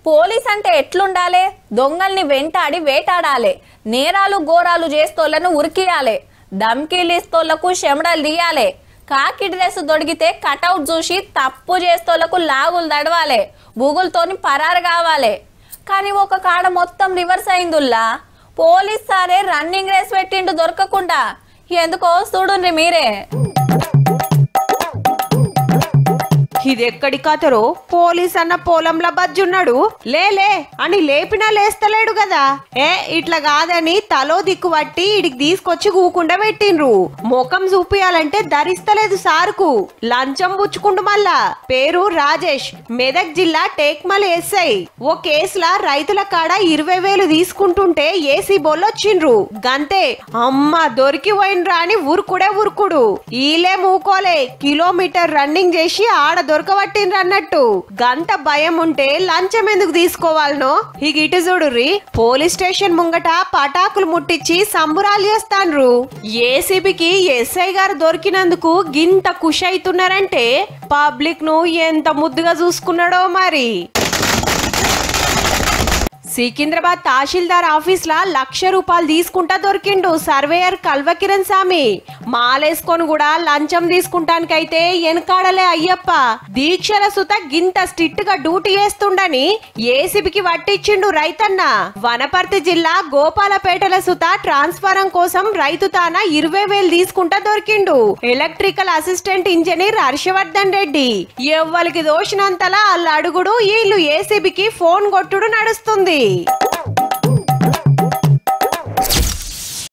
Police అంటే ఎట్లుండాలి? దొంగల్ని వెంటాడి వేటాడాలి, నేరాలు ఘోరాలు చేస్తోళ్లను ఉరికియాలి, ధమ్కీలు ఇస్తోళ్లకు చెమడలు తీయాలి, కాకి డ్రెస్ దొడిగితే కటౌట్ చూసి తప్పు చేస్తోళ్లకు లాగులు దడవాలి, బూగులతోని పరారు కావాలి. కానీ ఒక కాడ మొత్తం రివర్స్ అయిందుల్లా. పోలీస్ సారే రన్నింగ్ రేస్ పెట్టిండు దొరకకుండా. ఎందుకో చూడుండ్రి మీరే. ఇది ఎక్కడి కథరో? పోలీస్ అన్న పొలంలో బజ్జున్నాడు, లేలే అని లేపినా లేస్తలేడు కదా. ఇట్లా కాదని తలో దిక్కు పట్టి ఇడికి తీసుకొచ్చి కూకుండా పెట్టిండ్రు. ముఖం చూపియాలంటే ధరిస్తలేదు సార్కు. లంచం పుచ్చుకుండు మళ్ళా. పేరు రాజేష్, మెదక్ జిల్లా టేక్మల్ ఎస్ఐ. ఓ కేసులా రైతుల కాడ 20,000 తీసుకుంటుంటే ఏసీ బొల్లొచ్చిండ్రు. గంతే అమ్మ దొరికి పోయినరా అని ఉరుకుడు. ఈలే మూకోలే కిలోమీటర్ రన్నింగ్ చేసి ఆడ దొరకబట్టిండ్రు అన్నట్టు. గంట భయం ఉంటే లంచం ఎందుకు తీసుకోవాలనో. ఇటు చూడుర్రి, పోలీస్ స్టేషన్ ముంగట పటాకులు ముట్టించి సంబురాలు చేస్తాండ్రు. ఏసీబీకి ఎస్ఐ గారు దొరికినందుకు గింత ఖుషి అవుతున్నారంటే పబ్లిక్ ను ఎంత ముద్దుగా చూసుకున్నాడో మరి. సికింద్రాబాద్ తహసీల్దార్ ఆఫీస్ లా 1,00,000 రూపాయలు తీసుకుంటా దొరికిండు సర్వేయర్ కల్వకిరణ్ స్వామి. మాలేసుకొని కూడా లంచం తీసుకుంటానికైతే వెనకాడలే అయ్యప్ప. దీక్షల సుత గింత స్ట్రిక్ట్ గా డ్యూటీ చేస్తుండని ఏసీబీకి వట్టిచ్చిండు రైతన్న. వనపర్తి జిల్లా గోపాలపేటల సుత ట్రాన్స్ఫారం కోసం రైతు తాన 20,000 తీసుకుంటా దొరికిండు electrical assistant engineer Harshavardhan Reddy. ఎవ్వరికి దోషినంతలా వాళ్ళు అడుగుడు, వీళ్ళు ఏసీబీకి ఫోన్ కొట్టుడు నడుస్తుంది.